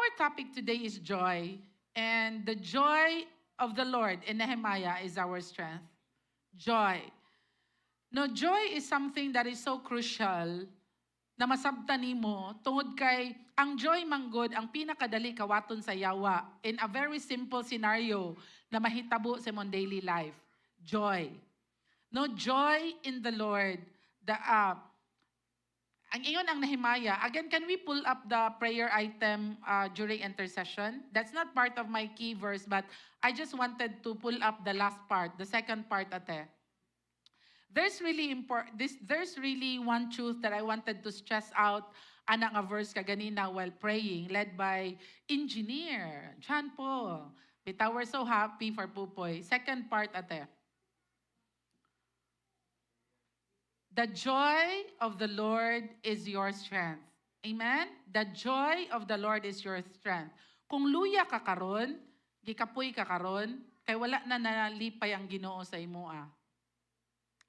our topic today is joy, and the joy of the Lord in Nehemiah is our strength. Joy. No, joy is something that is so crucial na masabtan nimo tungod kay ang joy manggod ang pinakadali kawaton sa yawa in a very simple scenario na mahitabo sa mong daily life. Joy. No, joy in the Lord. Ang iyon ang Nehemiah. Again, can we pull up the prayer item during intercession? That's not part of my key verse, but I just wanted to pull up the last part, the second part ate. There's really one truth that I wanted to stress out ana nga verse kaganina while praying, led by engineer John Paul. Bitaw, we're so happy for Pupoy. Second part ate. The joy of the Lord is your strength. Amen? The joy of the Lord is your strength. Kung luya ka karon, gikapoy ka karon, kay wala na nalipay ang Ginoo sa imoa.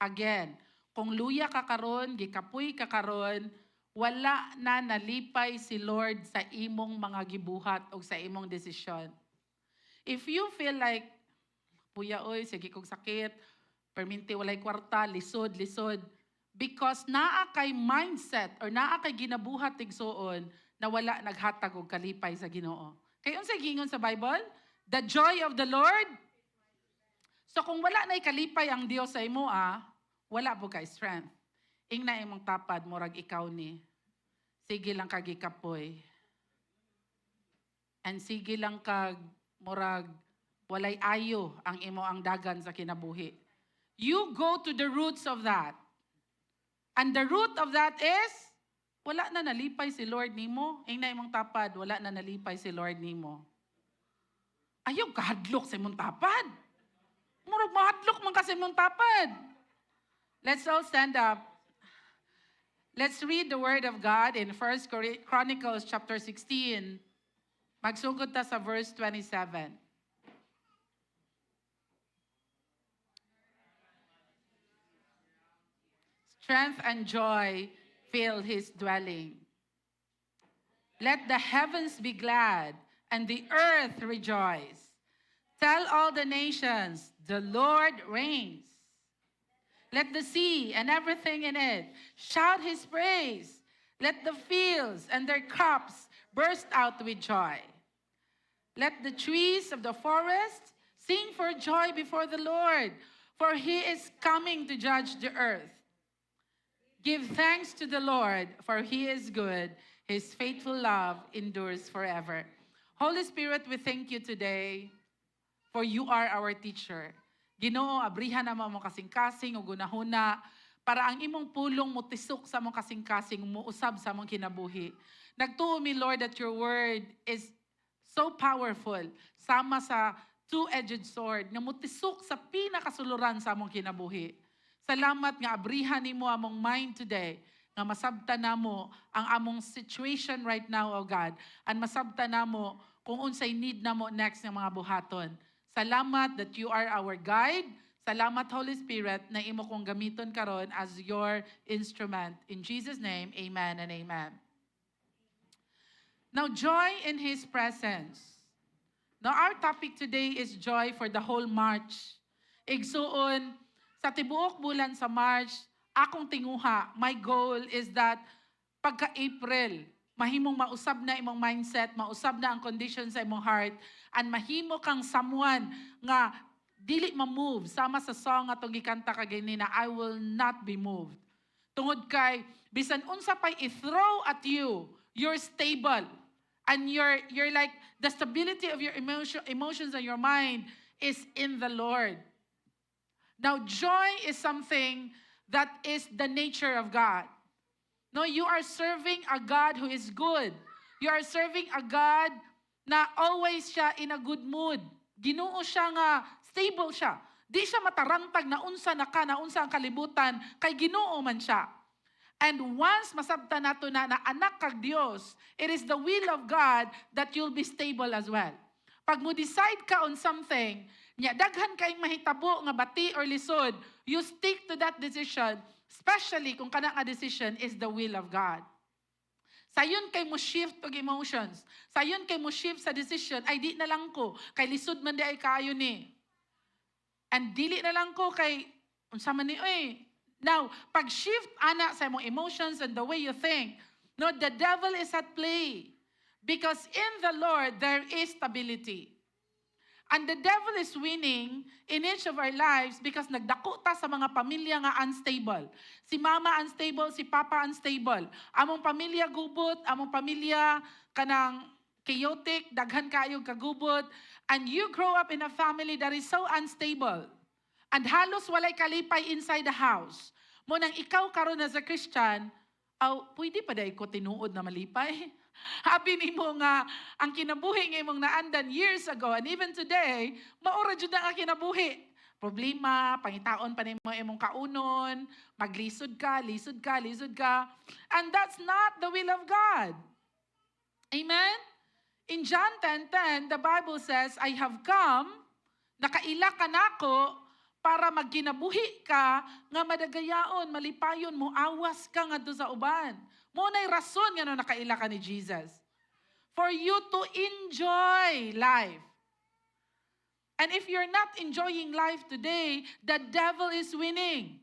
Again, kung luya ka karon, gikapoy ka karon, wala na nalipay si Lord sa imong mga gibuhat o sa imong desisyon. If you feel like, puya oy, sige kong sakit, perminti walay kwarta, lisod, because naa kay mindset or naa kay ginabuhat tigsuon na wala naghatag og kalipay sa Ginoo. Kay unsay gingon sa Bible? The joy of the Lord. So kung wala nay kalipay ang Dios sa imo, wala po kay strength. Ingna imong tapad murag ikaw ni. Sige lang kag ikapoy. And sige lang kag murag walay ayo ang imo ang dagan sa kinabuhi. You go to the roots of that. And the root of that is, wala na nalipay si Lord nimo. Ingna imong tapad, wala na nalipay si Lord nimo. Ayaw kahadlok sa imong tapad. Murag mahadlok man kasi imong tapad. Let's all stand up. Let's read the word of God in 1 Chronicles chapter 16. Magsugod ta sa verse 27. Strength and joy fill his dwelling. Let the heavens be glad and the earth rejoice. Tell all the nations, the Lord reigns. Let the sea and everything in it shout his praise. Let the fields and their crops burst out with joy. Let the trees of the forest sing for joy before the Lord, for he is coming to judge the earth. Give thanks to the Lord, for he is good. His faithful love endures forever. Holy Spirit, we thank you today, for you are our teacher. Ginoo, abrihan na mo kasing-kasing o gunahuna, para ang imong pulong mo tisok sa mong kasing-kasing, muusab sa mong kinabuhi. Nagtuo mi, Lord, that your word is so powerful, sama sa two-edged sword, nga mutisok sa pinakasuluran sa mong kinabuhi. Salamat nga abrihan nimo among mind today, nga masabtan namo ang among situation right now, O God, and masabtan namo kung unsay need namo next ng mga buhaton. Salamat that you are our guide. Salamat, Holy Spirit, na imo kong gamiton karon as your instrument. In Jesus' name, amen and amen. Now, joy in His presence. Now, our topic today is joy for the whole March. Igsuon, sa tibuok bulan sa March, akong tinguha, my goal is that pagka-April, mahimong mausab na imong mindset, mausab na ang condition sa imong heart, and mahimo kang someone nga dili ma-move, sama sa song atong gikanta kaganina, I will not be moved. Tungod kay, bisan unsa pa'y i-throw at you, you're stable. And you're like, the stability of your emotions and your mind is in the Lord. Now, joy is something that is the nature of God. No, you are serving a God who is good. You are serving a God na always siya in a good mood. Ginoo siya nga, stable siya. Di siya matarantag na unsa na ka, na unsa ang kalibutan, kay Ginoo man siya. And once masabta nato na anak kag Dios, it is the will of God that you'll be stable as well. Pag mo decide ka on something, nya daghan kayong mahitabo nga bati or lisod, you stick to that decision, especially kung kana nga decision is the will of God. Sayon kay mo shift og emotions. Sayon kay mo shift sa decision. Ay, di na lang ko. Kay lisod man di ay kaayo ni. And dili na lang ko kay, unsa man ni, Now, pag shift ana sa imong emotions and the way you think, no, the devil is at play. Because in the Lord, there is stability. And the devil is winning in each of our lives because nagdako ta sa mga pamilya nga unstable. Si mama unstable, si papa unstable. Among pamilya gubot, among pamilya kanang chaotic, daghan kayo kagubot. And you grow up in a family that is so unstable. And halos walay kalipay inside the house. Mo nang ikaw karon as a Christian, pwede pa day ko tinuod na malipay? Habi ni mo nga, ang kinabuhi nga imong naandan years ago, and even today, maura jud na ang kinabuhi. Problema, pangitaon pa nimo imong kaunon, maglisod ka, lisod ka, lisod ka. And that's not the will of God. Amen? In John 10:10, the Bible says, I have come, nakaila ka nako, para magkinabuhi ka, nga madagayaon, malipayon mo, awas ka nga do sa uban. Muna'y rason nga no nakaila ka ni Jesus. For you to enjoy life. And if you're not enjoying life today, the devil is winning.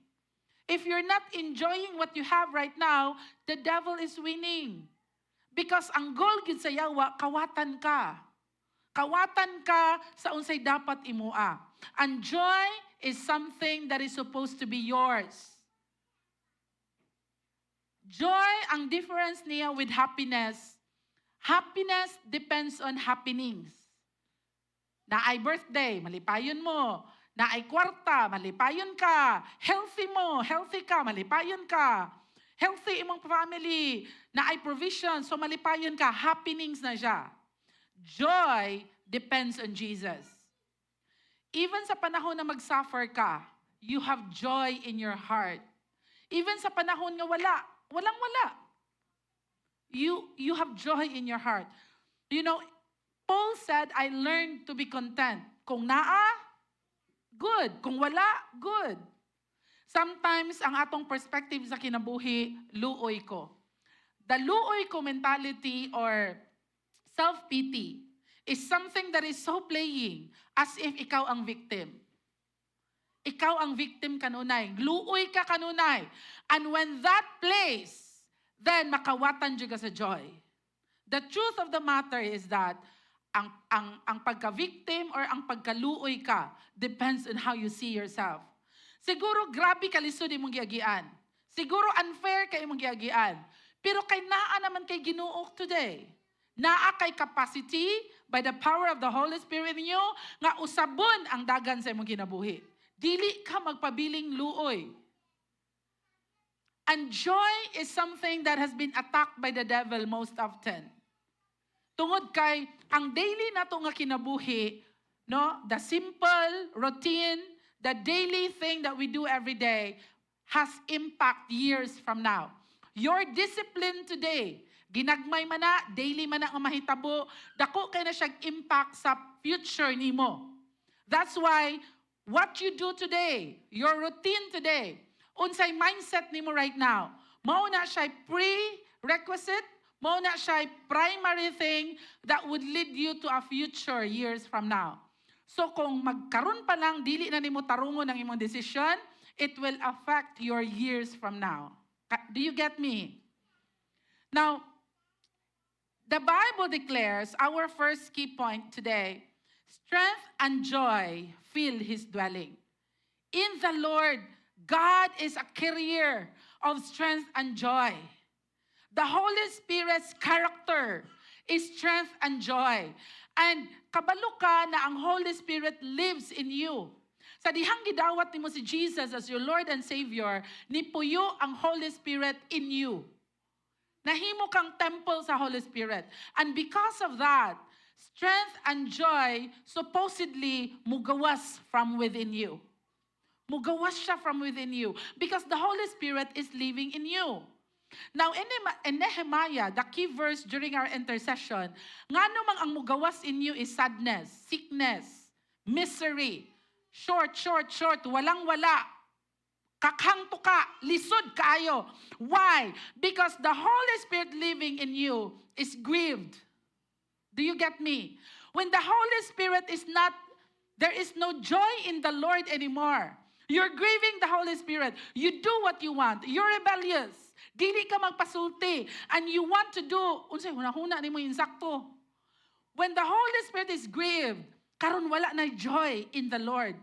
If you're not enjoying what you have right now, the devil is winning. Because ang goal gid sa yawa, kawatan ka. Kawatan ka sa unsay dapat imua. And joy is something that is supposed to be yours. Joy, ang difference niya with happiness. Happiness depends on happenings. Na ay birthday, malipayon mo. Na ay kwarta, malipayon ka. Healthy mo, healthy ka, malipayon ka. Healthy imong family, na ay provision, so malipayon ka. Happenings na siya. Joy depends on Jesus. Even sa panahon na mag-suffer ka, you have joy in your heart. Even sa panahon nga walang-wala. You have joy in your heart. You know, Paul said, I learned to be content. Kung naa, good. Kung wala, good. Sometimes, ang atong perspective sa kinabuhi, luoy ko. The luoy ko mentality or self-pity is something that is so playing as if ikaw ang victim. Ikaw ang victim kanunay. Luoy ka kanunay. And when that plays, then makawatan dyan ka sa joy. The truth of the matter is that ang pagka-victim or ang pagkaluoy ka depends on how you see yourself. Siguro grabe kalisod imong giagian. Siguro unfair kay imong giagian. Pero kay naa naman kay Ginoo today. Naa kay capacity by the power of the Holy Spirit in you nga usabon ang dagan sa imong kinabuhi. Dili ka magpabiling luoy. And joy is something that has been attacked by the devil most often. Tungod kay ang daily nato nga kinabuhi, no, the simple routine, the daily thing that we do every day has impact years from now. Your discipline today, ginagmay man na, daily man na ang mahitabo, dako kay na siyang impact sa future nimo. That's why what you do today, your routine today, unsay mindset nimo right now, mao na siya prerequisite, mao na siya primary thing that would lead you to a future years from now. So kung magkaroon pa lang, dili na nimo tarungon ang imong decision, it will affect your years from now. Do you get me? Now, the Bible declares, our first key point today, strength and joy fill His dwelling. In the Lord, God is a carrier of strength and joy. The Holy Spirit's character is strength and joy. And kabalo ka na ang Holy Spirit lives in you. Sa dihang gidawat nimo si Jesus as your Lord and Savior, nipuyo ang Holy Spirit in you. Nahimo kang temple sa Holy Spirit. And because of that, strength and joy supposedly mugawas from within you. Mugawas siya from within you. Because the Holy Spirit is living in you. Now, in Nehemiah, the key verse during our intercession, nga namang ang mugawas in you is sadness, sickness, misery, short, walang-wala, Kakhang tuka, lisod kaayo. Why? Because the Holy Spirit living in you is grieved. Do you get me? When the Holy Spirit is not, there is no joy in the Lord anymore. You're grieving the Holy Spirit. You do what you want. You're rebellious. Dili ka magpasulti. And you want to do, unsay hunahuna ni mo insakto. When the Holy Spirit is grieved, karon wala na joy in the Lord.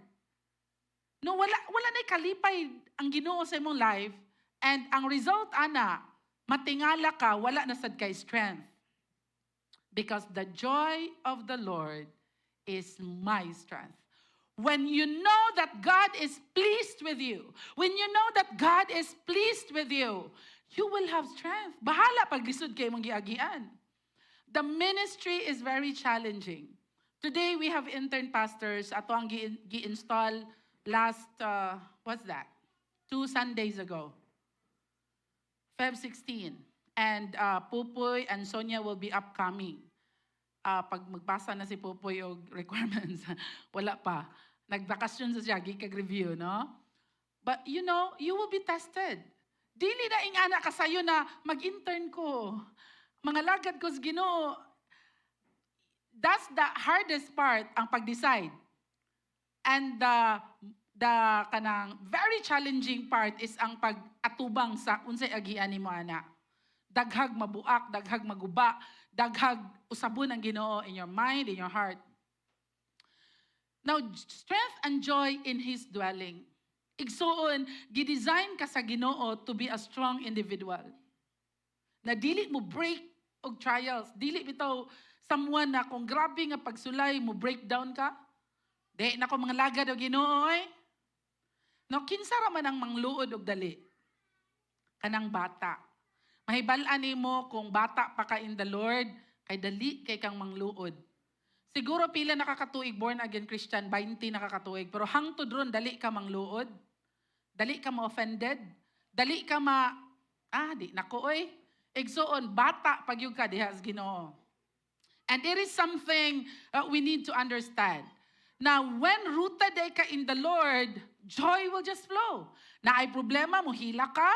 No, wala na kalipay ang Ginoo sa imong life. And ang result, ana, matingala ka, wala na sad kay strength. Because the joy of the Lord is my strength. When you know that God is pleased with you, when you know that God is pleased with you, you will have strength. Bahala pag lisod kay mong giagian. The ministry is very challenging. Today we have intern pastors. Ato ang gi-install last, what's that? 2 Sundays ago. Feb 16. And Pupoy and Sonia will be upcoming. Pag magbasa na si Pupoy o requirements, wala pa. Nagbakasyon sa siya, gikag-review, no? But you know, you will be tested. Dili na ingana ka sa'yo na mag-intern ko. Mga lagad ko sa Ginoo. That's the hardest part, ang pag-decide. And the kanang very challenging part is ang pag-atubang sa unsay agian nimo ana. Daghag mabuak, daghag maguba, daghag usabon ang Ginoo in your mind, in your heart. Now, strength and joy in His dwelling. Igsuon, gidesign ka sa Ginoo to be a strong individual. Na dili mo break og trials, dili bitaw someone na kung grabe nga pagsulay mo breakdown ka. Di na ko mga lagad og Ginoo eh. No, kinsa ra man ang mangluod og dali. Kanang bata. Mahibal-an nimo kung bata pa ka in the Lord, kay dali kay kang mangluod. Siguro pila nakakatuig born again Christian, 20 nakakatuig, pero hangtod ron dali ka mangluod. Dali ka ma-offended. Dali ka di nako oy. Igsuon bata pag yung ka diha sa Ginoo. And it is something we need to understand. Now, when rooted ka in the Lord, joy will just flow. Na ay problema mo hila ka,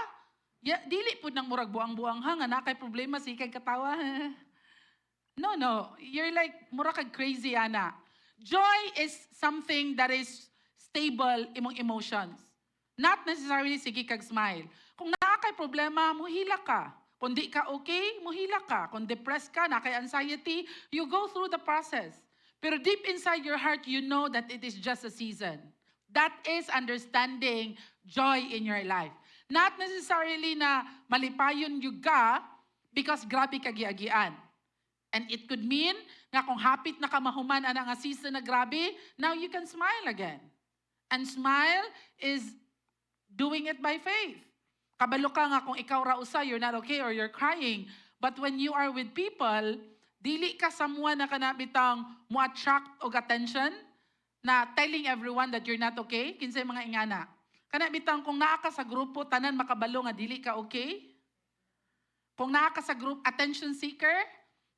dili po nang murag buang-buang nga na kay problema si kay katawa. No. You're like murag kag crazy ana. Joy is something that is stable imong emotions. Not necessarily sige kag smile. Kung naa kay problema, muhila ka. Kung di ka okay, muhila ka. Kung depressed ka, na kay anxiety, you go through the process. Pero deep inside your heart, you know that it is just a season. That is understanding joy in your life. Not necessarily na malipayon yung ka because grabe kagiagian. And it could mean na kung hapit na kamahuman ang nga season na grabe, now you can smile again. And smile is doing it by faith. Kabalo ka nga kung ikaw ra usa, you're not okay or you're crying. But when you are with people, dili ka someone na kanabitang mo attract og attention na telling everyone that you're not okay. Kinsay mga ingana. Kanabitang kung naa ka sa grupo, tanan makabalo nga dili ka okay. Kung naa ka sa group, attention seeker,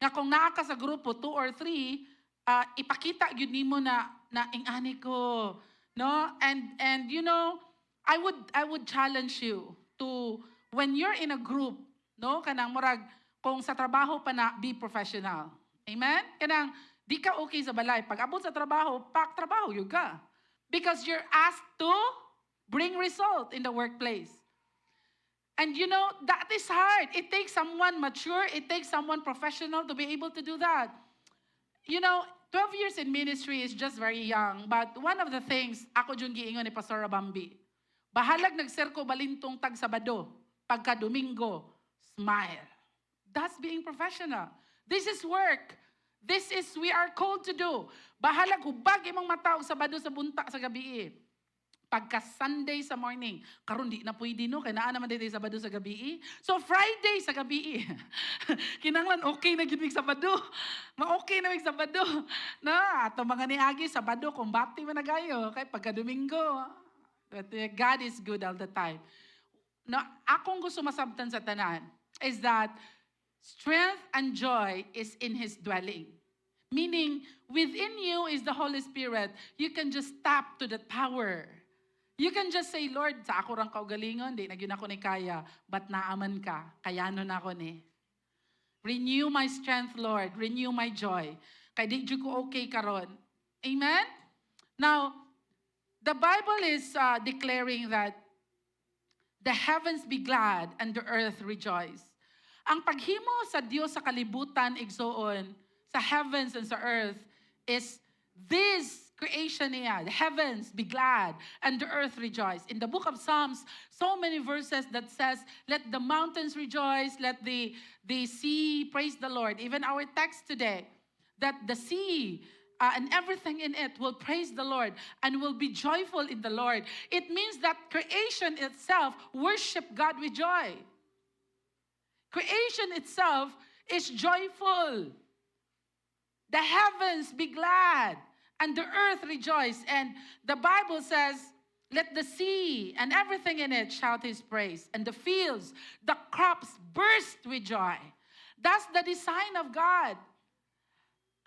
na kung naa ka sa grupo, 2 or 3, ipakita yun nimo na ingani ko. No? And you know, I would challenge you to, when you're in a group, no, kanang murag, kung sa trabaho pa na, be professional. Amen? Kanang, di ka okay sa balay. Pag abot sa trabaho, trabaho yung ka. Because you're asked to bring result in the workplace. And you know, that is hard. It takes someone mature, it takes someone professional to be able to do that. You know, 12 years in ministry is just very young. But one of the things, ako dyan giingon ni Pastor Abambi, bahalag nagserko balintong tag Sabado, pagka Domingo, smile. That's being professional. This is work. This is we are called to do. Bahalag hubag imong mata og Sabado sa bunta sa gabi. Pagka Sunday sa morning, karon di na pwede no, kaya naa naman dito Sabado sa gabi. So Friday sa gabi, kinanglan okay na gid Sabado. Ma-okay na mig Sabado. Na, ato mga niagi Sabado, kumbati man nagayo, kay pagka Domingo. But God is good all the time. No, akong gusto masabtan sa tanan is that strength and joy is in His dwelling. Meaning, within you is the Holy Spirit. You can just tap to that power. You can just say, Lord, sa ako rang kaugalingon, di na gyud ako ni kaya, but naaman ka, kayanon ako ni. Renew my strength, Lord. Renew my joy. Kay di jud ko okay karon. Amen? Now, the Bible is declaring that the heavens be glad and the earth rejoice. Ang paghimo sa Dios sa kalibutan, igsoon, sa heavens and sa earth, is this creation niya. The heavens be glad and the earth rejoice. In the book of Psalms, so many verses that says, let the mountains rejoice, let the sea praise the Lord. Even our text today, that the sea and everything in it will praise the Lord and will be joyful in the Lord. It means that creation itself worship God with joy. Creation itself is joyful. The heavens be glad and the earth rejoice. And the Bible says, let the sea and everything in it shout his praise. And the fields, the crops burst with joy. That's the design of God.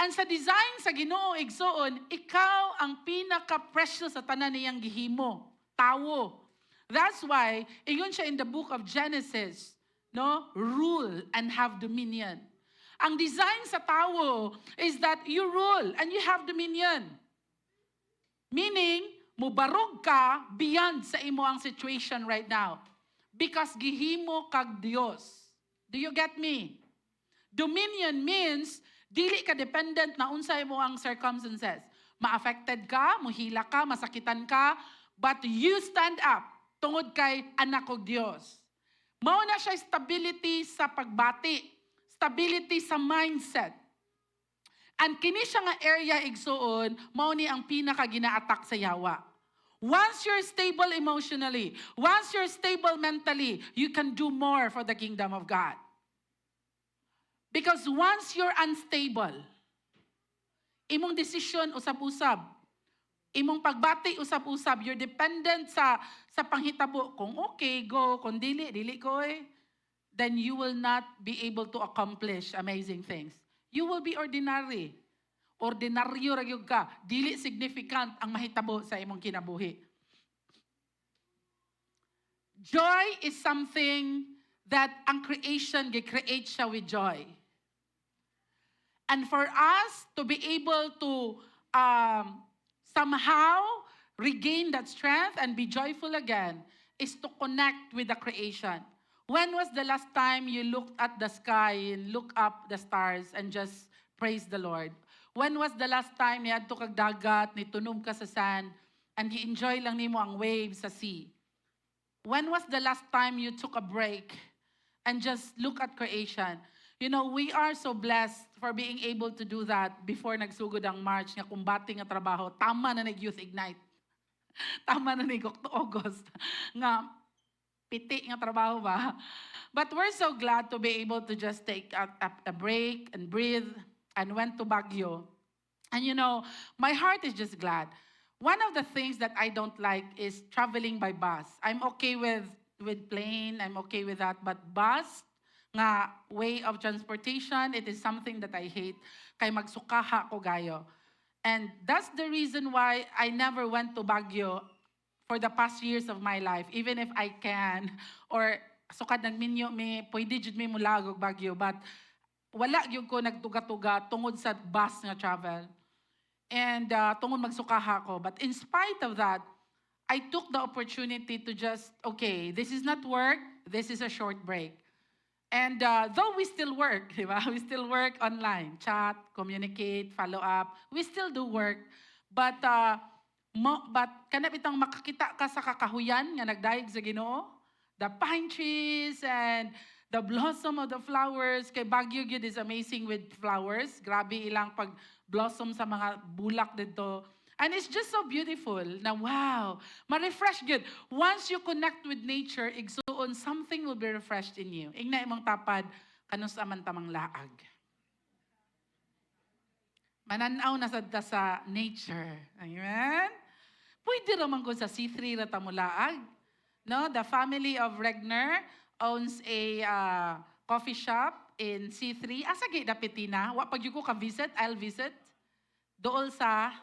And sa design sa Ginoo, igsoon, ikaw ang pinaka-precious sa tanan niyang gihimo, tawo. That's why, ingon siya in the book of Genesis, no? Rule and have dominion. Ang design sa tao is that you rule and you have dominion. Meaning, mubarog ka beyond sa imo ang situation right now. Because gihimo kag Dios. Do you get me? Dominion means, dili ka dependent na unsay mo ang circumstances. Ma-affected ka, muhila ka, masakitan ka, but you stand up tungod kay anak og Dios. Mao na siya stability sa pagbati. Stability sa mindset. And kini siya nga area igsuon, mao ni ang pinaka gina-attack sa yawa. Once you're stable emotionally, once you're stable mentally, you can do more for the kingdom of God. Because once you're unstable, imong desisyon usab-usab, imong pagbati usab-usab, you're dependent sa panghitabo. Kung okay, go. Kung dili ko then you will not be able to accomplish amazing things. You will be ordinary. Ordinaryo ra gyud ka. Dili significant ang mahitabo sa imong kinabuhi. Joy is something that ang creation gi-create siya with joy. And for us to be able to somehow regain that strength and be joyful again is to connect with the creation. When was the last time you looked at the sky and looked up the stars and just praise the Lord? When was the last time ni adto kag dagat, ni tunom ka sa sand, and i-enjoy lang nimo ang waves sa sea? When was the last time you took a break and just look at creation? You know, we are so blessed for being able to do that before nagsugod ang March nga kumbati nga trabaho. Tama na nag-Youth Ignite. Tama na nag-August. Nga, piti nga trabaho ba? But we're so glad to be able to just take a break and breathe and went to Baguio. And you know, my heart is just glad. One of the things that I don't like is traveling by bus. I'm okay with plane, I'm okay with that, but bus, nga way of transportation, it is something that I hate. Kay magsukaha ko gayo. And that's the reason why I never went to Baguio for the past years of my life, even if I can, or sukad nagminyo mi, pwede jud mi mulagog Baguio, but wala gyud ko nagtuga-tuga tungod sa bus nga travel. And tungod magsukaha ko. But in spite of that, I took the opportunity to just, okay, this is not work, this is a short break. And though we still work, di ba? We still work online, chat, communicate, follow up. We still do work. But kanap itang makakita ka sa kakahuyan nga nagdaig sa Ginoo, the pine trees and the blossom of the flowers. Kay Baguio gyud is amazing with flowers. Grabe ilang pag blossom sa mga bulak dito. And it's just so beautiful na wow, ma-refresh gyud. Once you connect with nature, igsuon something will be refreshed in you. Ingna imong tapad kanus amantamang laag. Mananaw na sadta sa nature. Amen? Pwede raman ko sa C3 Ratamulaag. No? The family of Regner owns a coffee shop in C3. Asa gay dapitina? Wa pag ko ka-visit, I'll visit. Dool sa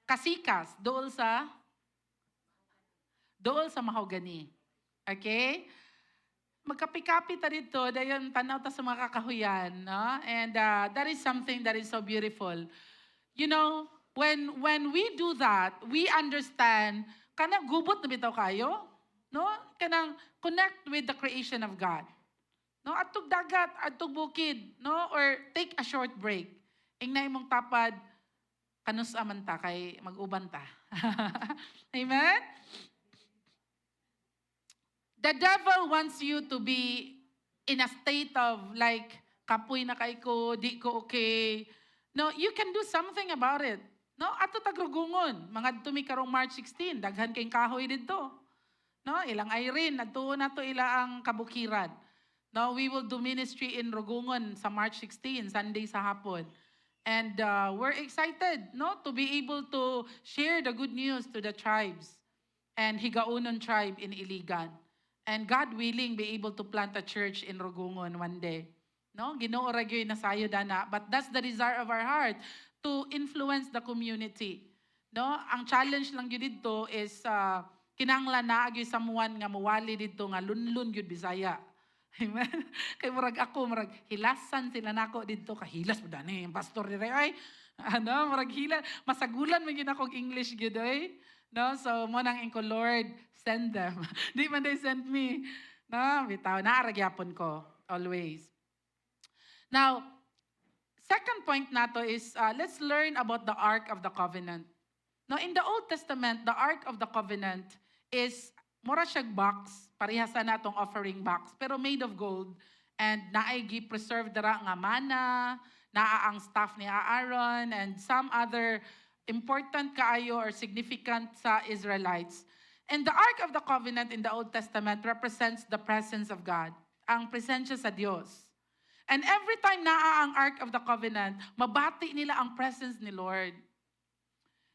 Kasikas. Dool sa dool sa mahogany. Okay? Magkapi-kapi ta dito, dayon tanaw ta sa mga kakahuyan, no? And that is something that is so beautiful. You know, when we do that, we understand, kanang gubot na bitaw kayo, no? Kanang connect with the creation of God. No, atog dagat, atog bukid, no? Or take a short break. Ingnay mong tapad, kanus aman ta, kay mag-uban ta. Amen? The devil wants you to be in a state of like, kapoy na kay ko, di ko okay. No, you can do something about it. No, ato tagrugungon, mga tumi karong March 16, daghan kayong kahoy dito. No, ilang Irene, adto na to ila ang kabukiran. No, we will do ministry in Rugungon sa March 16, Sunday sa hapon. And we're excited, no, to be able to share the good news to the tribes and Higaunon tribe in Iligan. And God willing, be able to plant a church in Rugungon one day. No, Ginoo ra gyud na sayo dana, but that's the desire of our heart to influence the community. No, ang challenge lang gyud dito is kinahanglan na gyud samuan nga muwali dito nga lunlun gyud Bisaya. Amen. Kay murag ako, murag hilasan sila nako dito, kahilas mo dani, pastor ni ay, ano, murag hilas, masagulan man yun akong English gyud ay. No, so mo nang inko, Lord, send them. Di man they send me. No, bitaw na aragyapon ko always. Now, second point nato is let's learn about the Ark of the Covenant. Now, in the Old Testament, the Ark of the Covenant is mura siyang box, parehasa na itong offering box, pero made of gold. And naay gi-preserve dara nga mana, naa ang staff ni Aaron, and some other important kaayo or significant sa Israelites. And the Ark of the Covenant in the Old Testament represents the presence of God, ang presensya sa Diyos. And every time naa ang Ark of the Covenant, mabati nila ang presence ni Lord.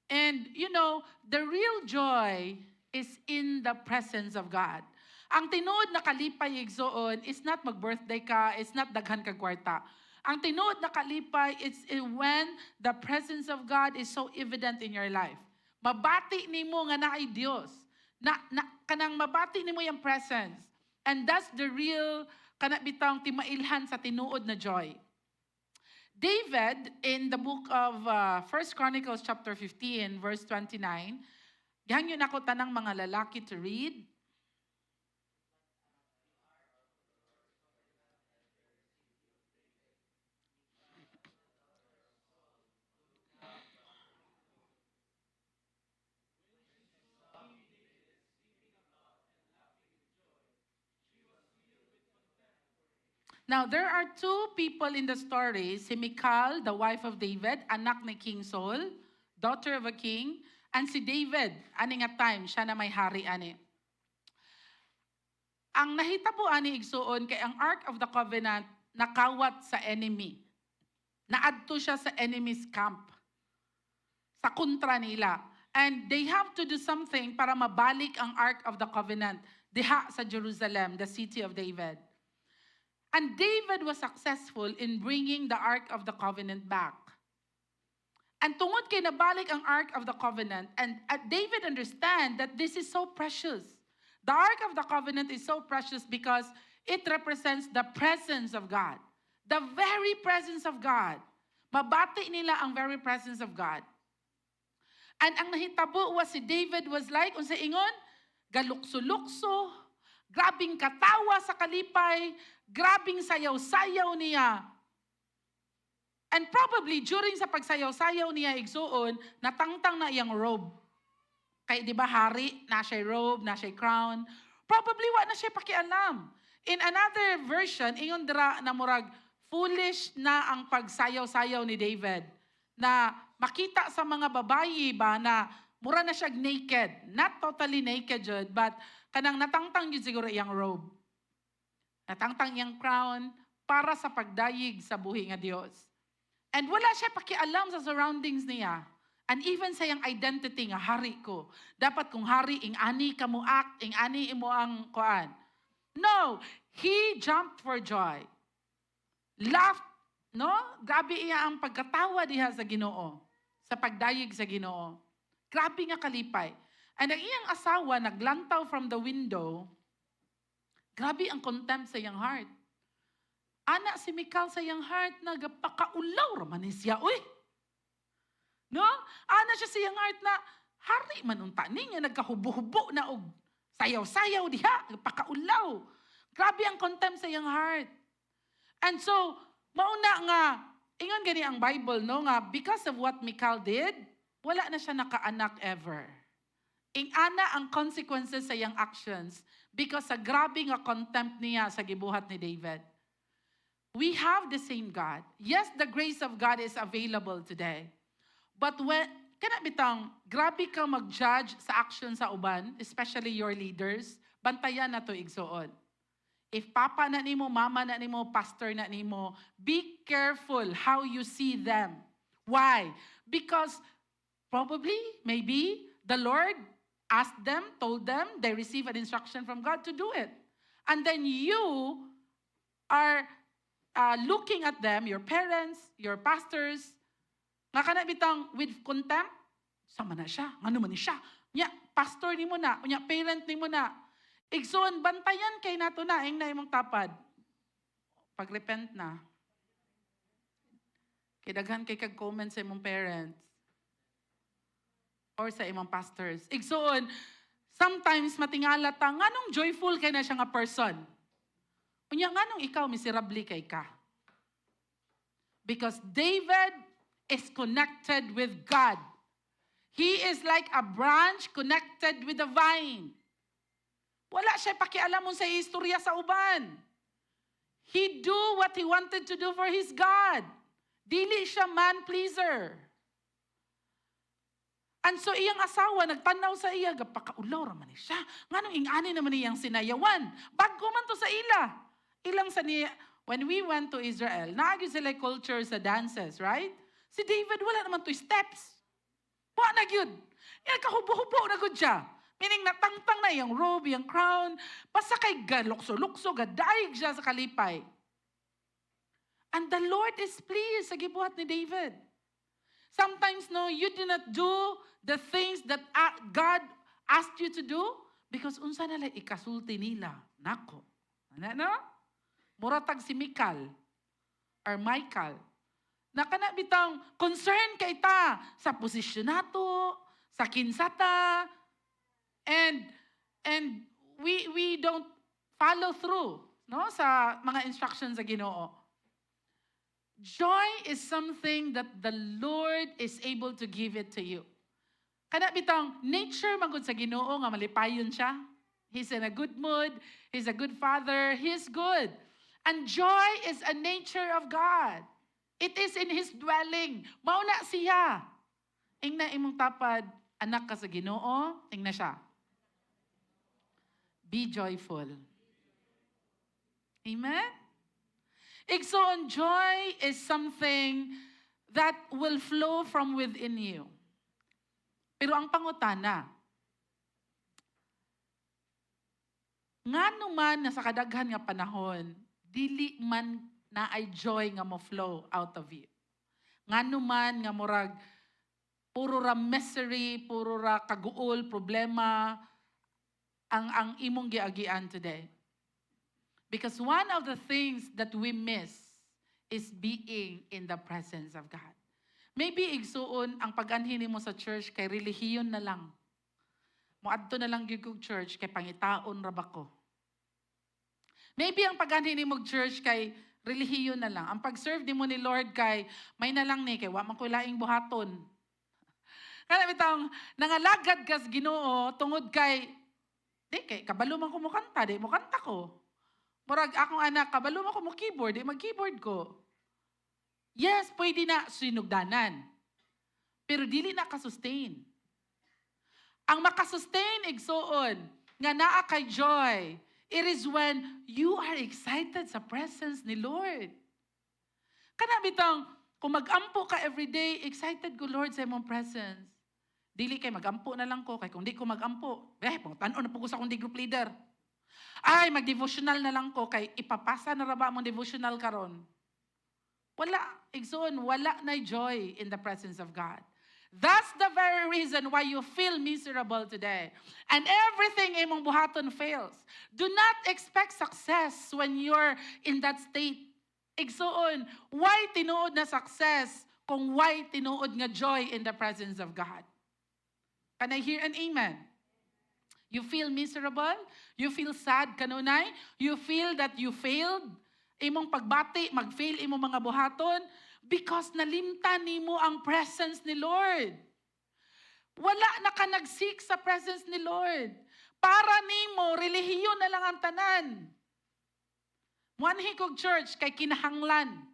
And you know, the real joy is in the presence of God. Ang tinuod na kalipay igsoon is not mag-birthday ka, it's not daghan ka kwarta. Ang tinuod na kalipay is when the presence of God is so evident in your life. Mabati nimo nga naay Dios. Kanang mabati nimo yung presence. And that's the real kanabitang timailhan sa tinuod na joy. David, in the book of 1 Chronicles chapter 15, verse 29, gihangyo nako tanang mga lalaki to read. Now, there are two people in the story, si Michal, the wife of David, anak ni King Saul, daughter of a king, and si David, ani nga time, siya na may hari ani. Ang nahitabo ani igsuon kay ang Ark of the Covenant nakawat sa enemy. Naadto siya sa enemy's camp. Sa kontra nila. And they have to do something para mabalik ang Ark of the Covenant diha sa Jerusalem, the city of David. And David was successful in bringing the Ark of the Covenant back. And tungod kay nabalik ang Ark of the Covenant, and David understand that this is so precious. The Ark of the Covenant is so precious because it represents the presence of God. The very presence of God. Mabati nila ang very presence of God. And ang nahitabo was si David was like, unsa ingon, galukso-lukso, grabing katawa sa kalipay, grabing sayaw-sayaw niya. And probably during sa pagsayaw-sayaw niya igsuon, natangtang na iyang robe. Kay di ba hari, na siya robe, na siya crown. Probably wa na siya pakialam. In another version, ingon dira na murag foolish na ang pagsayaw-sayaw ni David. Na makita sa mga babayi ba na mura na siya naked. Not totally naked jud, but kanang natangtang yun siguro iyang robe. Natangtang iyang crown para sa pagdayig sa buhi nga Dios. And wala siya pakialam sa surroundings niya. And even sa iyang identity nga hari ko. Dapat kung hari, ing ani ka mo act, ing ani imo ang kuan. No, he jumped for joy. Laughed, no? Grabe iya ang pagkatawa diha sa Ginoo. Sa pagdayig sa Ginoo. Grabe nga kalipay. And ang iyang asawa, naglantaw from the window, grabe ang contempt sa iyang heart. Ana si Michal sa iyang heart, nagpakaulaw raman ni siya, uy. No? Ana siya sa iyang heart na, hari man unta niya, nagkahubo-hubo na og sayaw-sayaw diha, nagpakaulaw. Grabe ang contempt sa iyang heart. And so, mauna nga, ingon gani ang Bible, no, nga, because of what Michal did, wala na siya nakaanak ever. Ana ang consequences sa iyang actions because sa grabe nga contempt niya sa gibuhat ni David. We have the same God. Yes, the grace of God is available today. But when, kana bitang, grabe ka mag-judge sa action sa uban, especially your leaders, bantayan na to igsuon. If papa na nimo, mama na nimo, pastor na nimo, be careful how you see them. Why? Because probably, maybe, the Lord asked them, told them, they receive an instruction from God to do it. And then you are looking at them, your parents, your pastors, nga kana bitang with contempt, sama na siya, ano man ni siya. Nya, pastor ni mo na, nya, parent ni mo na. Igsoon, bantayan kay nato na, ing na imong tapad. Pag-repent na. Kay daghan kay kag-comment sa imong parents. Or sa imong pastors. Igsoon, sometimes matingala ta, nganong joyful kay na siya nga person? Unya, nganong ikaw miserable kay ka? Because David is connected with God. He is like a branch connected with the vine. Wala siya pakialam mo sa istorya sa uban. He do what he wanted to do for his God. Dili siya man-pleaser. And so iyang asawa, nagtanaw sa iya, gapakaulaw raman siya. Nganong ingani naman iyang sinayawan. Bago man to sa ila. Ilang sa niya, when we went to Israel, naagyo sila culture sa dances, right? Si David, wala naman to steps. Wa na gyud. Yan, kahubo-hubo na gud siya. Meaning, natangtang na yung robe, yung crown, pasakay galukso-lukso, gadaig siya sa kalipay. And the Lord is pleased sa gibuhat ni David. Sometimes, no, you do not do the things that God asked you to do because unsa na lang ikasulti nila. Nako. Ano? Muratag si Michal or Michael. Nakana bitang concern kay ta sa posisyon nato, sa kinsata, and we don't follow through, no, sa mga instructions sa Ginoo. Joy is something that the Lord is able to give it to you. Kana bitang nature magud sa Ginoo nga malipayon siya. He's in a good mood, he's a good father, he's good. And joy is a nature of God. It is in his dwelling. Mauna siya. Ingna imong tapad, anak ka sa Ginoo, ingna siya. Be joyful. Amen? Igsoon, joy is something that will flow from within you. Pero ang pangutana, ngano man na sa kadaghan nga panahon, dili man na ay joy nga mo flow out of you. Ngano man nga murag, puro ra misery, puro ra kaguol, problema, ang imong giagian today. Because one of the things that we miss is being in the presence of God. Maybe igsuon ang pag-anhin mo sa church kay relihiyon na lang. Moadto na lang gyud kog church kay pangitaon ra ba ko. Maybe ang pag-anhin mo church kay relihiyon na lang. Ang pag-serve nimo ni Lord kay may na lang ni kay wa man ko laing buhaton. Kana bitang nangalagad kas Ginoo tungod kay di kay kabalo man ko mo kanta, di mo kanta ko. Murag akong anak, kabalo man ko mo keyboard, di mag-keyboard ko. Yes, pwede na sinugdanan. Pero dili na ka-sustain. Ang makasustain igsuon nga naa kay joy, it is when you are excited sa presence ni Lord. Kana bitang kung mag-ampo ka everyday, excited ko Lord sa imong presence. Dili kay mag-ampo na lang ko kay kung di ko mag-ampo, tan-on na po ko sa akong group leader. Ay, mag-devotional na lang ko kay ipapasa na ra ba mong devotional karon? Wala, igsoon, wala na joy in the presence of God. That's the very reason why you feel miserable today. And everything imong buhaton fails. Do not expect success when you're in that state. Igsuon, why tinuod na success kung why tinuod nga joy in the presence of God? Can I hear an amen? You feel miserable? You feel sad kanunay? You feel that you failed? Imong pagbati, mag-fail imong mga buhaton? Because nalimtan nimo ang presence ni Lord. Wala na ka nag-seek sa presence ni Lord. Para nimo, relihiyon na lang ang tanan. Muanhikog church, kay kinahanglan.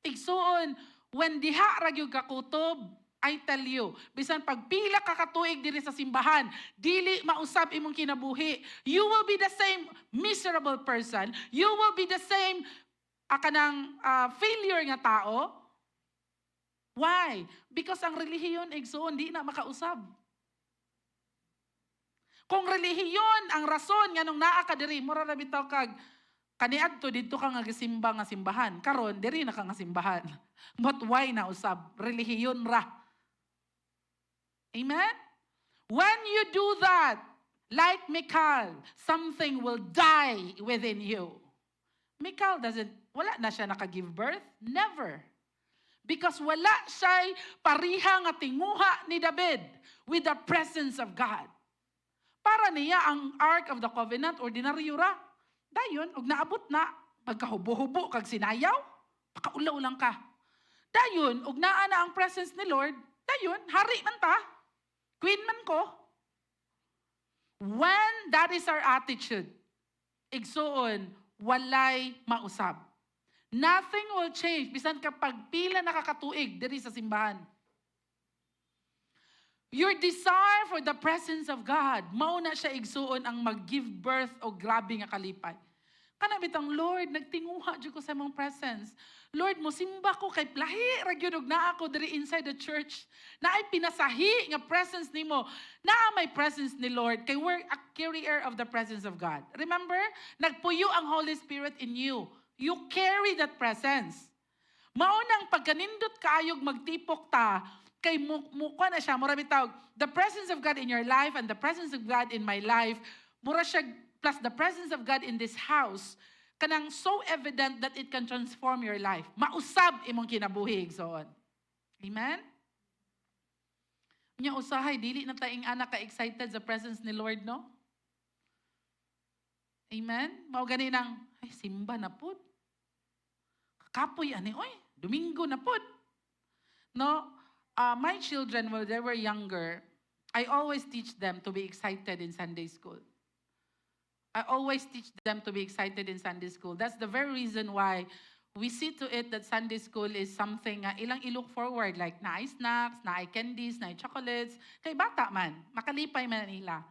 Igsuon, when diha ragyog kakutob, I tell you, bisan pagpila ka katuig diri sa simbahan, dili mausab imong kinabuhi. You will be the same miserable person. You will be the same kanang failure nga tao. Why? Because ang relihiyon, igsoon, di na makausab. Kung relihiyon, ang rason nga nung naa ka diri, mura na bitaw kag, kaniadto dito ka nga gisimba nga simbahan. Karon diri na ka nga simbahan. But why na usab? Relihiyon ra. Amen? When you do that, like Michal, something will die within you. Michal wala na siya naka-give birth? Never. Because wala siya'y pariha nga tinguha ni David with the presence of God. Para niya ang Ark of the Covenant, ordinaryo ra. Dayon, og naabot na, magkahubo-hubo kag sinayaw, pakaulaw lang ka. Dayon, og naa na ang presence ni Lord, dayon, hari man ta, queen man ko. When that is our attitude, igsuon, walay mausab. Nothing will change, bisan kapag pila nakakatuig diri sa simbahan. Your desire for the presence of God, mao na siya igsuon ang mag-give birth o grabe nga kalipay. Kana bitang, Lord, nagtinguha jud ko sa imong presence. Lord, mosimba ko kay lahi ra gyud og naa ako diri inside the church. Naay pinasahi nga presence nimo. Naa may presence ni Lord kay we're a carrier of the presence of God. Remember, nagpuyo ang Holy Spirit in you. You carry that presence. Maunang pagkanindot kaayog magtipok ta, kay mukha na siya, mura bitawag, the presence of God in your life and the presence of God in my life, mura siya, plus the presence of God in this house, kanang so evident that it can transform your life. Mausab imong kinabuhi, igsoon. Amen? Nya usahay, dili na taing anak ka-excited sa presence ni Lord, no? Amen? Mao gani nang, ay, simba na pud. Kapoy ani, oy, Domingo na pud. No? My children, when they were younger, I always teach them to be excited in Sunday school. I always teach them to be excited in Sunday school. That's the very reason why we see to it that Sunday school is something ilang i-look forward, like na snacks, na candies, na chocolates. Kay bata man, makalipay man nila.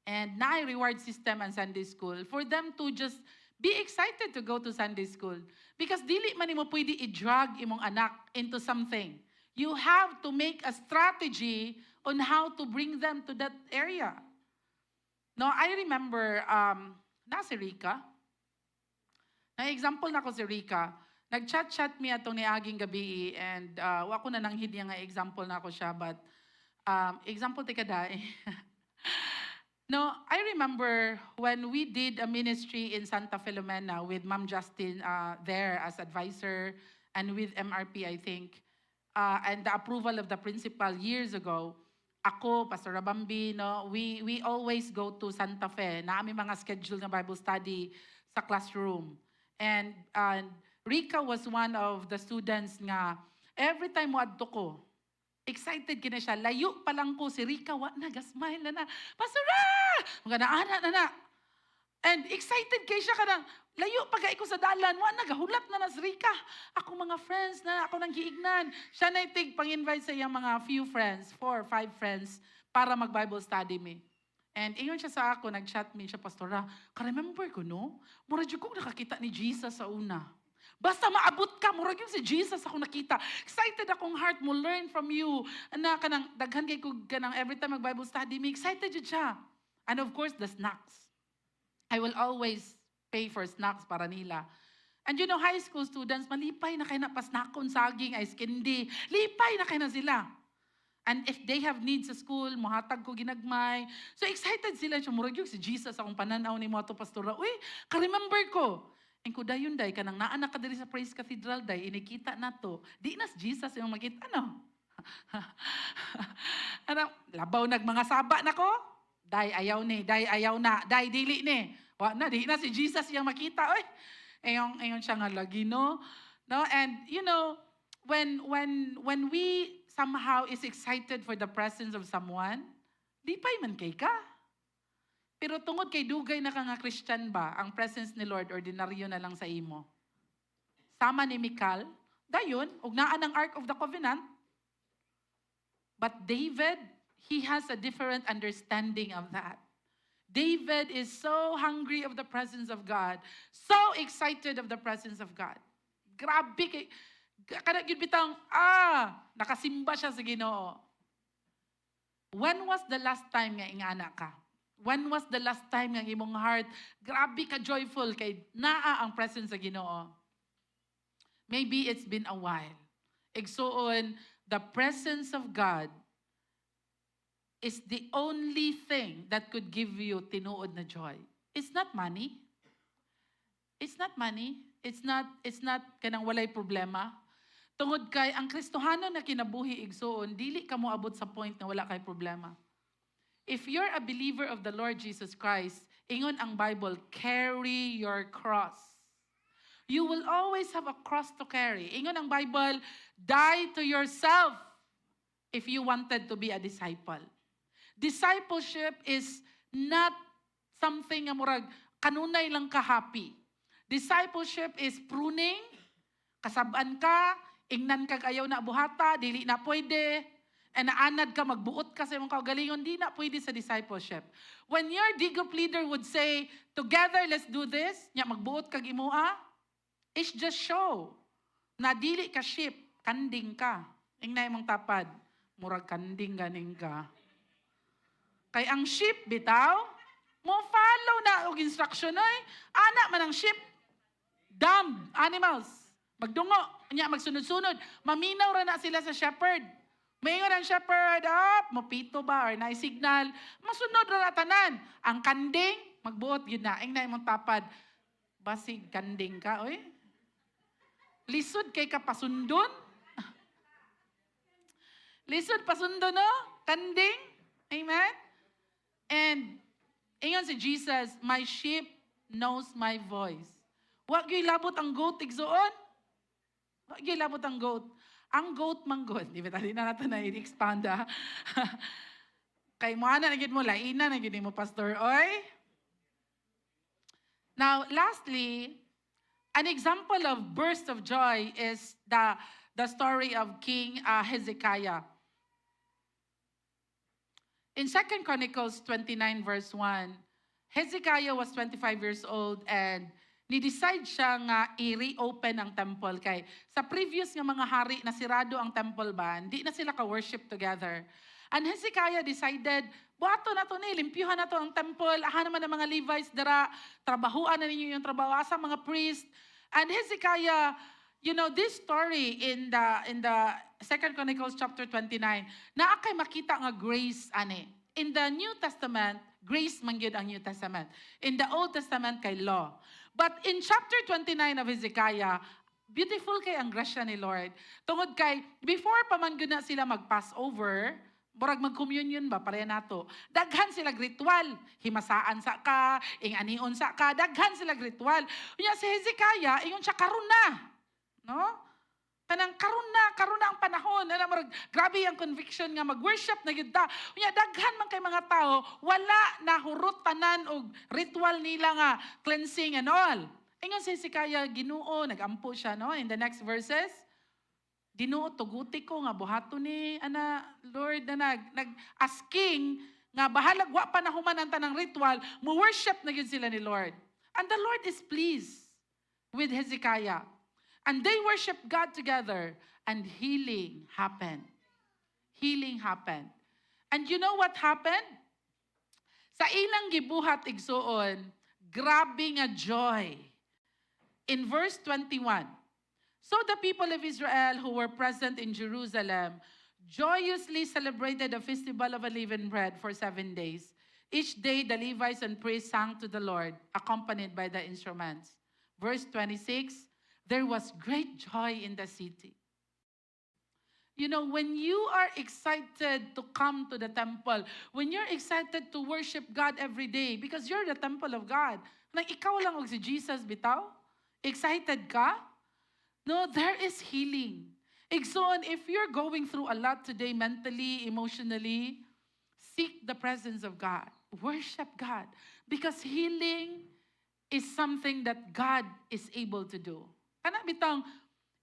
And na reward system ang Sunday school for them to just be excited to go to Sunday school. Because dili man mo pwede i-drag imong anak into something. You have to make a strategy on how to bring them to that area. No, I remember, na si Rika. Na-example na ko si Rika. Nag-chat-chat mi atong niaging gabi and wako na nang hindi nga example na ko siya, but example tika dae. No, I remember when we did a ministry in Santa Filomena with Ma'am Justin there as advisor and with MRP, I think. And the approval of the principal years ago, ako, Pastor Rabambi, no, we always go to Santa Fe. Naami mga schedule ng Bible study sa classroom. And Rika was one of the students nga, every time mo adto ko, excited kina siya. Layo pa lang ko, si Rika, nagasmile na. Pastor, mga naana na. And excited kay siya kanang, layo pagay ko sa dalan, nagahulat na si Rika. Ako mga friends na ako nang giignan. Siya na itig pang-invite sa iyang mga few friends, 4 or 5 friends, para mag-Bible study me. And ingon siya sa ako, nag-chat me siya, Pastora, ka-remember ko, no? Mura dyan kong nakakita ni Jesus sa una. Basta maabot ka, mura yung si Jesus ako nakita. Excited akong heart mo, learn from you. Na kanang, daghan kay ko kanang every time mag-Bible study me, excited yun siya. And of course, the snacks. I will always pay for snacks para nila. And you know, high school students, malipay na kayo na pasnakon, saging, ice candy. Lipay na kayo na sila. And if they have needs sa school, muhatag ko ginagmay. So excited sila siya. Murag yung si Jesus akong pananaw ni mga to pastora. Uy, ka-remember ko. And ko dayon day, kanang naanak ka diri sa Praise Cathedral day, inikita na to. Di na si Jesus yung makita, ano? Ano, labaw nag mga saba na ko. Day ayaw ni, day ayaw na, day dili ni. Wa na, di na si Jesus yung makita. Uy, ayon siya nga lagi, no? No, and you know, when we somehow is excited for the presence of someone, di pa'y man kay ka. Pero tungod kay dugay na ka nga Christian ba, ang presence ni Lord, ordinaryo na lang sa imo. Sama ni Michal, dayon, ugnaan ang Ark of the Covenant. But David, he has a different understanding of that. David is so hungry of the presence of God, so excited of the presence of God. Grabe kay, kada gyud bitang nakasimba siya sa Ginoo. When was the last time nga ingana ka? When was the last time nga imong heart grabe ka joyful kay naa ang presence sa Ginoo? Maybe it's been a while. Igsuon, the presence of God is the only thing that could give you tinuod na joy. It's not money. It's not money. It's not kanang walay problema. Tungod kay ang Kristohanon na kinabuhi igsuon, dili ka mo abot sa point na wala kay problema. If you're a believer of the Lord Jesus Christ, ingon ang Bible, carry your cross. You will always have a cross to carry. Ingon ang Bible, die to yourself if you wanted to be a disciple. Discipleship is not something nga murag kanunay lang ka happy. Discipleship is pruning, kasab-an ka, ingnan kag ayaw na buhata, dili na pwede, and naanad ka, magbuot ka sa imong kaugalingon, di na pwede sa discipleship. When your D-group leader would say, together, let's do this, nya magbuot kag imua, it's just show na dili ka sheep, kanding ka. Ingna imong tapad, murag kanding ganing ka. Kay ang sheep, bitaw, mo follow na og instruction ay, anak man ang sheep, dumb animals. Magdungo, niya magsunod-sunod. Maminaw ra na sila sa shepherd. Mayon ang shepherd, mapito ba or na-signal. Masunod ra na tanan. Ang kanding, magbuot yun na. Ang na imong tapad. Basig kanding ka, oy. Lisod kay ka pasundon. Lisod pasundon, no? Kanding. Amen? And, ingon si Jesus, my sheep knows my voice. Wag yung labot ang goat, igsoon. Wag yung labot ang goat. Ang goat manggod. Di ba tali na natin na i-expand, Kay mo na naging mo, laina naging mo, Pastor Oy. Now, lastly, an example of burst of joy is the story of King Hezekiah. In 2 Chronicles 29 verse 1, Hezekiah was 25 years old and ni-decide siya nga i-reopen ang temple. Kay sa previous nga mga hari na sirado ang temple ba, hindi na sila ka-worship together. And Hezekiah decided, buhato na to ni, limpyuhan na to ang temple, aha naman ang mga Levites dara, trabahuan na ninyo yung trabaho sa mga priest. And Hezekiah, you know, this story in the 2 Chronicles chapter 29, naa kay makita nga grace ani. In the New Testament, grace man gyud ang New Testament. In the Old Testament kay law. But in chapter 29 of Hezekiah, beautiful kay ang grasya ni Lord. Tungod kay before pa man gyud na sila mag-Passover, murag mag-communion ba pareha nato. Daghan sila ritual, himasaan sa ka, ing-anion sa ka, daghan sila ritual. Unya si Hezekiah, ingon siya karon na. No? Kanang karon na ang panahon. Grabe ang conviction nga mag-worship na gyud ta. Unya daghan man kay mga tao wala na hurot tanan og ritual nila nga cleansing and all. Ingon si Hezekiah, Ginoo, nagampo siya, no? In the next verses, Ginoo, tuguti ko nga buhato ni Lord na nag-asking nga bahalag wa pa nahuman ang tanang ritual, mo worship na gyud sila ni Lord. And the Lord is pleased with Hezekiah. And they worship God together, and healing happened. Healing happened. And you know what happened? Sa ilang gibuhat igsuon, grabe nga joy. In verse 21, so the people of Israel who were present in Jerusalem joyously celebrated the festival of unleavened bread for 7 days. Each day, the Levites and priests sang to the Lord, accompanied by the instruments. Verse 26, there was great joy in the city. You know, when you are excited to come to the temple, when you're excited to worship God every day, because you're the temple of God, like ikaw lang og si Jesus bitaw, excited ka? No, there is healing. Igsoon, if you're going through a lot today, mentally, emotionally, seek the presence of God. Worship God. Because healing is something that God is able to do. Kana bitang,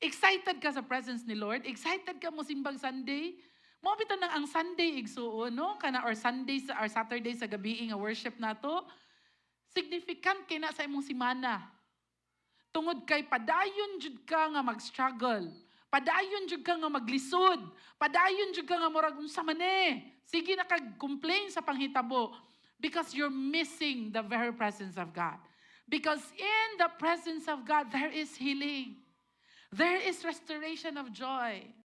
excited ka sa presence ni Lord? Excited ka mo simbang Sunday? Mo bitaw nang ang Sunday igsuon, no? Kana or Sunday sa or Saturday sa gabi nga worship nato. Significant kay na sa imong simana. Tungod kay padayon jud ka nga mag-struggle. Padayon jud ka nga maglisod. Padayon jud ka nga murag unsa man Sige na kag-complain sa panghitabo because you're missing the very presence of God. Because in the presence of God there is healing. There is restoration of joy.